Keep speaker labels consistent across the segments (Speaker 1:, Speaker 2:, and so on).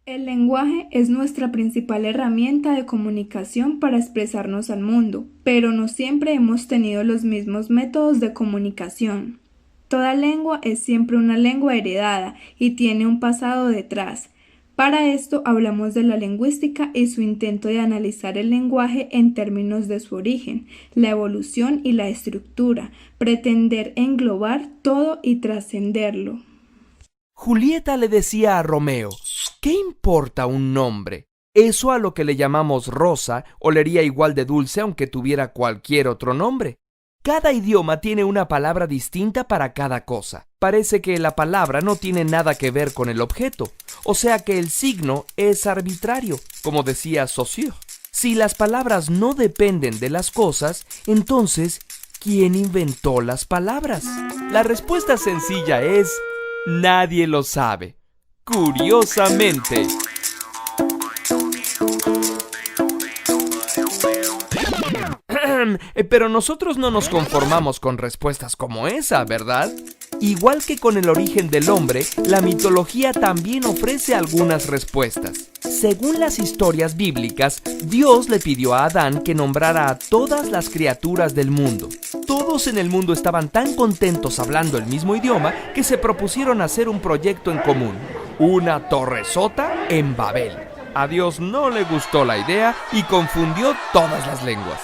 Speaker 1: El lenguaje es nuestra principal herramienta de comunicación para expresarnos al mundo, pero no siempre hemos tenido los mismos métodos de comunicación. Toda lengua es siempre una lengua heredada y tiene un pasado detrás. Para esto hablamos de la lingüística y su intento de analizar el lenguaje en términos de su origen, la evolución y la estructura, pretender englobar todo y trascenderlo.
Speaker 2: Julieta le decía a Romeo, ¿qué importa un nombre? Eso a lo que le llamamos rosa olería igual de dulce aunque tuviera cualquier otro nombre. Cada idioma tiene una palabra distinta para cada cosa. Parece que la palabra no tiene nada que ver con el objeto, o sea que el signo es arbitrario, como decía Saussure. Si las palabras no dependen de las cosas, entonces, ¿quién inventó las palabras? La respuesta sencilla es: nadie lo sabe. Curiosamente. Pero nosotros no nos conformamos con respuestas como esa, ¿verdad? Igual que con el origen del hombre, la mitología también ofrece algunas respuestas. Según las historias bíblicas, Dios le pidió a Adán que nombrara a todas las criaturas del mundo. Todos en el mundo estaban tan contentos hablando el mismo idioma que se propusieron hacer un proyecto en común: una torresota en Babel. A Dios no le gustó la idea y confundió todas las lenguas.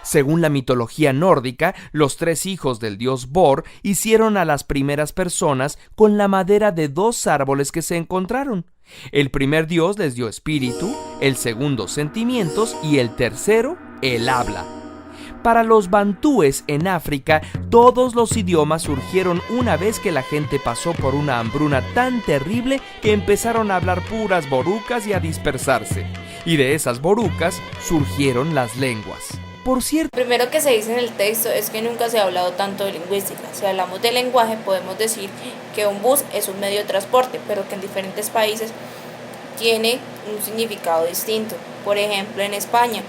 Speaker 2: Según la mitología nórdica, los 3 hijos del dios Bor hicieron a las primeras personas con la madera de 2 árboles que se encontraron. El primer dios les dio espíritu, el segundo sentimientos y el tercero el habla. Para los bantúes en África, todos los idiomas surgieron una vez que la gente pasó por una hambruna tan terrible que empezaron a hablar puras borucas y a dispersarse. Y de esas borucas surgieron las lenguas. Por cierto,
Speaker 3: Lo primero que se dice en el texto es que nunca se ha hablado tanto de lingüística. Si hablamos de lenguaje, podemos decir que un bus es un medio de transporte, pero que en diferentes países tiene un significado distinto. Por ejemplo, en España,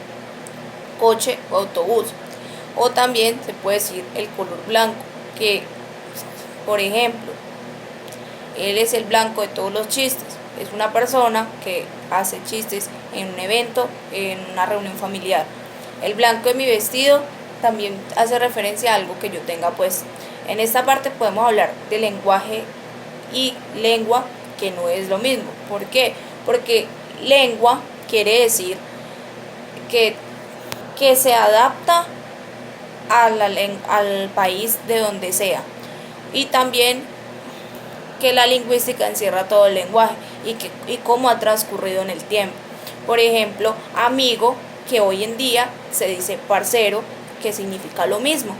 Speaker 3: coche o autobús. O también se puede decir el color blanco, que, por ejemplo, él es el blanco de todos los chistes. Es una persona que hace chistes en un evento, en una reunión familiar. El blanco de mi vestido también hace referencia a algo que yo tenga puesto. En esta parte podemos hablar de lenguaje y lengua, que no es lo mismo. ¿Por qué? Porque lengua quiere decir que se adapta al país de donde sea. Y también que la lingüística encierra todo el lenguaje y cómo ha transcurrido en el tiempo. Por ejemplo, amigo, que hoy en día se dice parcero, que significa lo mismo.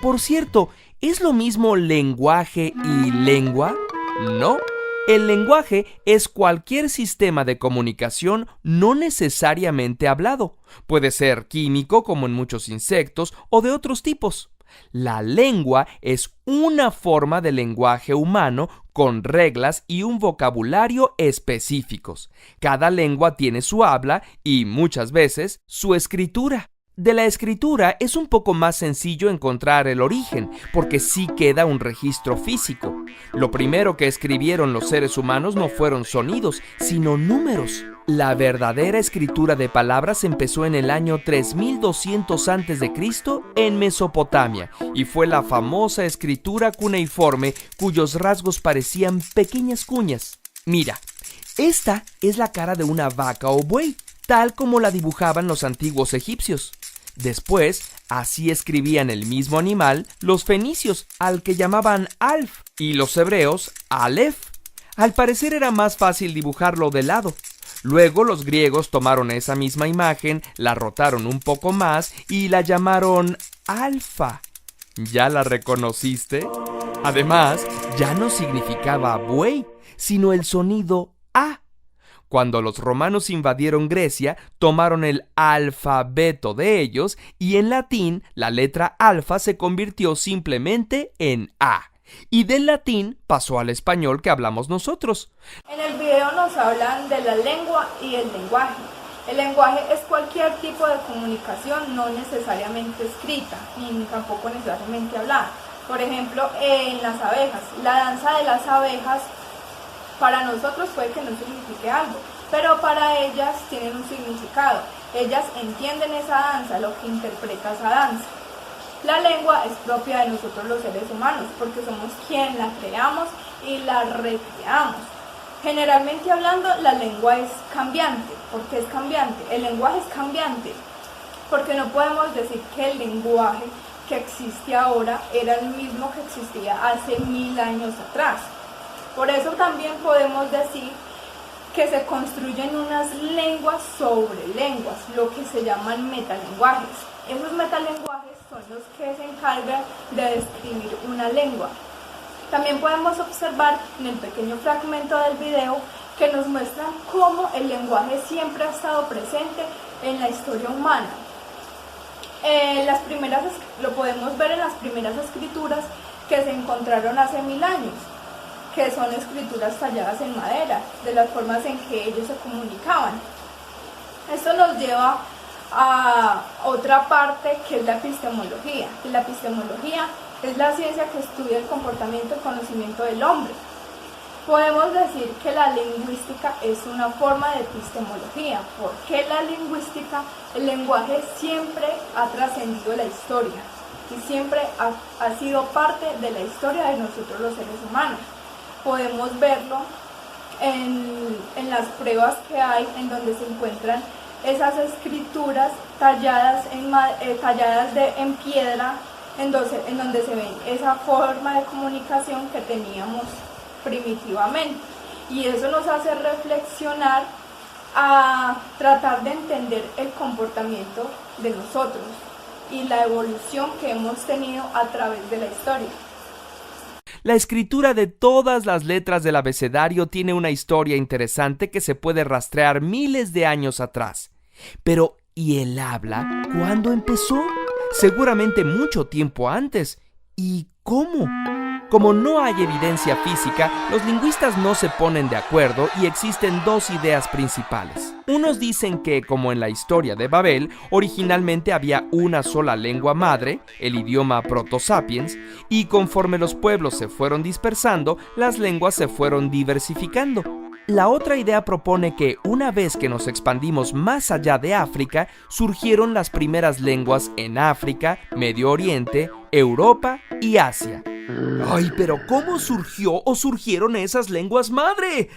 Speaker 2: por cierto, ¿es lo mismo lenguaje y lengua? No. El lenguaje es cualquier sistema de comunicación no necesariamente hablado. Puede ser químico, como en muchos insectos, o de otros tipos. La lengua es una forma de lenguaje humano con reglas y un vocabulario específicos. Cada lengua tiene su habla y, muchas veces, su escritura. De la escritura es un poco más sencillo encontrar el origen, porque sí queda un registro físico. Lo primero que escribieron los seres humanos no fueron sonidos, sino números. La verdadera escritura de palabras empezó en el año 3200 a.C. en Mesopotamia, y fue la famosa escritura cuneiforme cuyos rasgos parecían pequeñas cuñas. Mira, esta es la cara de una vaca o buey, tal como la dibujaban los antiguos egipcios. Después, así escribían el mismo animal los fenicios, al que llamaban Alf, y los hebreos Aleph. Al parecer era más fácil dibujarlo de lado. Luego los griegos tomaron esa misma imagen, la rotaron un poco más y la llamaron Alfa. ¿Ya la reconociste? Además, ya no significaba buey, sino el sonido A. Cuando los romanos invadieron Grecia, tomaron el alfabeto de ellos y en latín la letra alfa se convirtió simplemente en A. Y del latín pasó al español que hablamos nosotros.
Speaker 1: En el video nos hablan de la lengua y el lenguaje. El lenguaje es cualquier tipo de comunicación, no necesariamente escrita, ni tampoco necesariamente hablada. Por ejemplo, en las abejas, la danza de las abejas Para nosotros puede que no signifique algo, pero para ellas tienen un significado. Ellas entienden esa danza, lo que interpreta esa danza. La lengua es propia de nosotros los seres humanos, porque somos quien la creamos y la recreamos. Generalmente hablando, la lengua es cambiante. ¿Por qué es cambiante? El lenguaje es cambiante, porque no podemos decir que el lenguaje que existe ahora era el mismo que existía hace 1000 años atrás. Por eso también podemos decir que se construyen unas lenguas sobre lenguas, lo que se llaman metalenguajes. Esos metalenguajes son los que se encargan de describir una lengua. También podemos observar en el pequeño fragmento del video que nos muestran cómo el lenguaje siempre ha estado presente en la historia humana. Lo podemos ver en las primeras escrituras que se encontraron hace 1000 años, que son escrituras talladas en madera, de las formas en que ellos se comunicaban. Esto nos lleva a otra parte, que es la epistemología. Y la epistemología es la ciencia que estudia el comportamiento y conocimiento del hombre. Podemos decir que la lingüística es una forma de epistemología. ¿Por qué la lingüística? El lenguaje siempre ha trascendido la historia y siempre ha sido parte de la historia de nosotros los seres humanos. Podemos verlo en las pruebas que hay, en donde se encuentran esas escrituras talladas en piedra, en donde se ve esa forma de comunicación que teníamos primitivamente. Y eso nos hace reflexionar a tratar de entender el comportamiento de nosotros y la evolución que hemos tenido a través de la historia.
Speaker 2: La escritura de todas las letras del abecedario tiene una historia interesante que se puede rastrear miles de años atrás. Pero, ¿y el habla? ¿Cuándo empezó? Seguramente mucho tiempo antes. ¿Y cómo? Como no hay evidencia física, los lingüistas no se ponen de acuerdo y existen dos ideas principales. Unos dicen que, como en la historia de Babel, originalmente había una sola lengua madre, el idioma proto-sapiens, y conforme los pueblos se fueron dispersando, las lenguas se fueron diversificando. La otra idea propone que, una vez que nos expandimos más allá de África, surgieron las primeras lenguas en África, Medio Oriente, Europa y Asia. ¡Ay, pero cómo surgió o surgieron esas lenguas madre!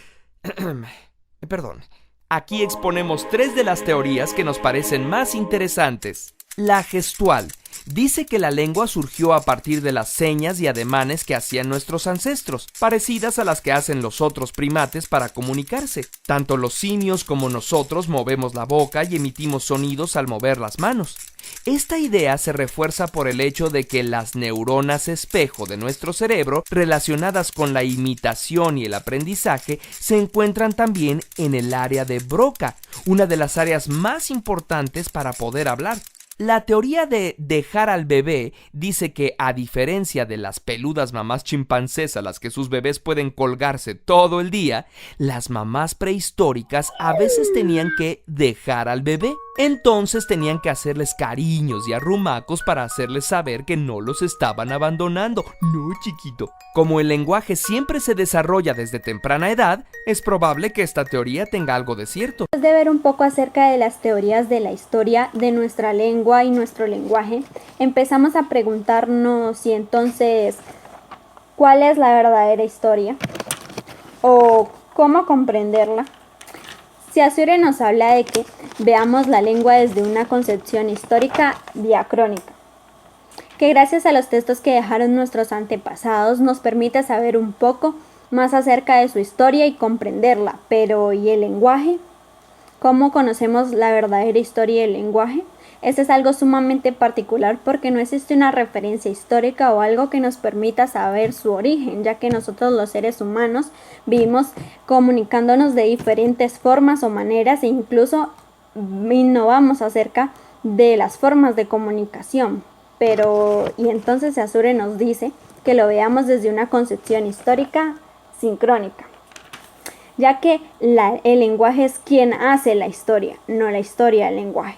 Speaker 2: Perdón. Aquí exponemos 3 de las teorías que nos parecen más interesantes. La gestual dice que la lengua surgió a partir de las señas y ademanes que hacían nuestros ancestros, parecidas a las que hacen los otros primates para comunicarse. Tanto los simios como nosotros movemos la boca y emitimos sonidos al mover las manos. Esta idea se refuerza por el hecho de que las neuronas espejo de nuestro cerebro, relacionadas con la imitación y el aprendizaje, se encuentran también en el área de Broca, una de las áreas más importantes para poder hablar. La teoría de dejar al bebé dice que, a diferencia de las peludas mamás chimpancés a las que sus bebés pueden colgarse todo el día, las mamás prehistóricas a veces tenían que dejar al bebé. Entonces tenían que hacerles cariños y arrumacos para hacerles saber que no los estaban abandonando. No, chiquito. Como el lenguaje siempre se desarrolla desde temprana edad, es probable que esta teoría tenga algo de cierto.
Speaker 4: Después de ver un poco acerca de las teorías de la historia de nuestra lengua y nuestro lenguaje, empezamos a preguntarnos si entonces, ¿cuál es la verdadera historia? ¿O cómo comprenderla? Saussure nos habla de que veamos la lengua desde una concepción histórica diacrónica, que gracias a los textos que dejaron nuestros antepasados nos permite saber un poco más acerca de su historia y comprenderla. Pero ¿y el lenguaje? ¿Cómo conocemos la verdadera historia del lenguaje? Este es algo sumamente particular porque no existe una referencia histórica o algo que nos permita saber su origen, ya que nosotros los seres humanos vivimos comunicándonos de diferentes formas o maneras e incluso innovamos acerca de las formas de comunicación. Y entonces Saussure nos dice que lo veamos desde una concepción histórica sincrónica, ya que el lenguaje es quien hace la historia, no la historia del lenguaje.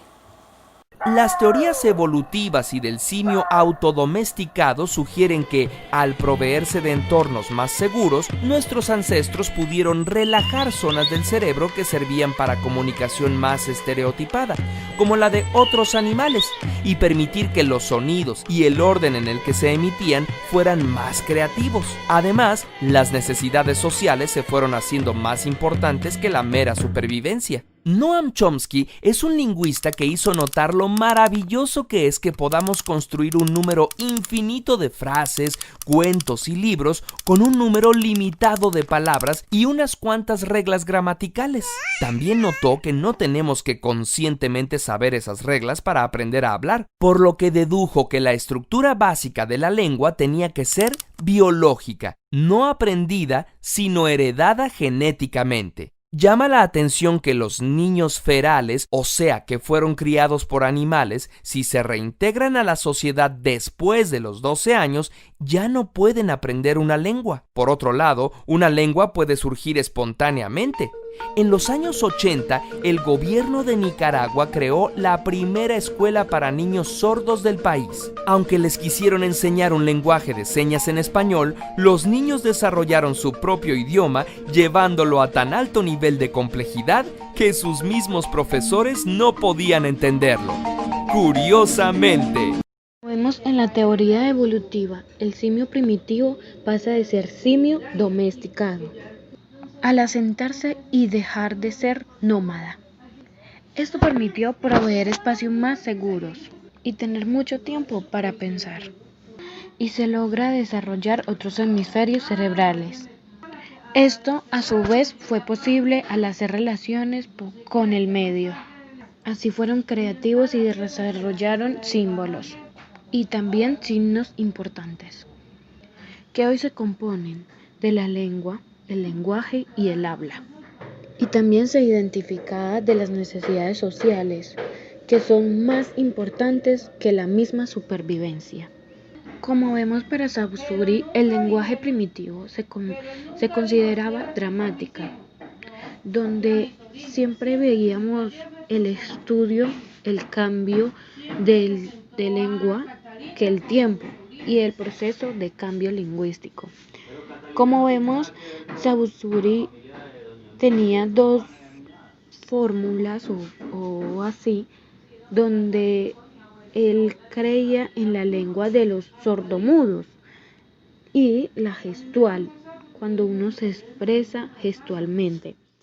Speaker 2: Las teorías evolutivas y del simio autodomesticado sugieren que, al proveerse de entornos más seguros, nuestros ancestros pudieron relajar zonas del cerebro que servían para comunicación más estereotipada, como la de otros animales, y permitir que los sonidos y el orden en el que se emitían fueran más creativos. Además, las necesidades sociales se fueron haciendo más importantes que la mera supervivencia. Noam Chomsky es un lingüista que hizo notar lo maravilloso que es que podamos construir un número infinito de frases, cuentos y libros con un número limitado de palabras y unas cuantas reglas gramaticales. También notó que no tenemos que conscientemente saber esas reglas para aprender a hablar, por lo que dedujo que la estructura básica de la lengua tenía que ser biológica, no aprendida, sino heredada genéticamente. Llama la atención que los niños ferales, o sea, que fueron criados por animales, si se reintegran a la sociedad después de los 12 años, ya no pueden aprender una lengua. Por otro lado, una lengua puede surgir espontáneamente. En los años 80, el gobierno de Nicaragua creó la primera escuela para niños sordos del país. Aunque les quisieron enseñar un lenguaje de señas en español, los niños desarrollaron su propio idioma, llevándolo a tan alto nivel de complejidad que sus mismos profesores no podían entenderlo. Curiosamente.
Speaker 5: Vemos en la teoría evolutiva, el simio primitivo pasa de ser simio domesticado al asentarse y dejar de ser nómada. Esto permitió proveer espacios más seguros y tener mucho tiempo para pensar. Y se logra desarrollar otros hemisferios cerebrales. Esto, a su vez, fue posible al hacer relaciones con el medio. Así fueron creativos y desarrollaron símbolos y también signos importantes, que hoy se componen de la lengua, el lenguaje y el habla. Y también se identificaba de las necesidades sociales, que son más importantes que la misma supervivencia. Como vemos para Saussure, el lenguaje primitivo se consideraba dramática, donde siempre veíamos el estudio, el cambio de lengua, que el tiempo y el proceso de cambio lingüístico. Como vemos, Saussure tenía dos fórmulas o así, donde él creía en la lengua de los sordomudos y la gestual, cuando uno se expresa gestualmente.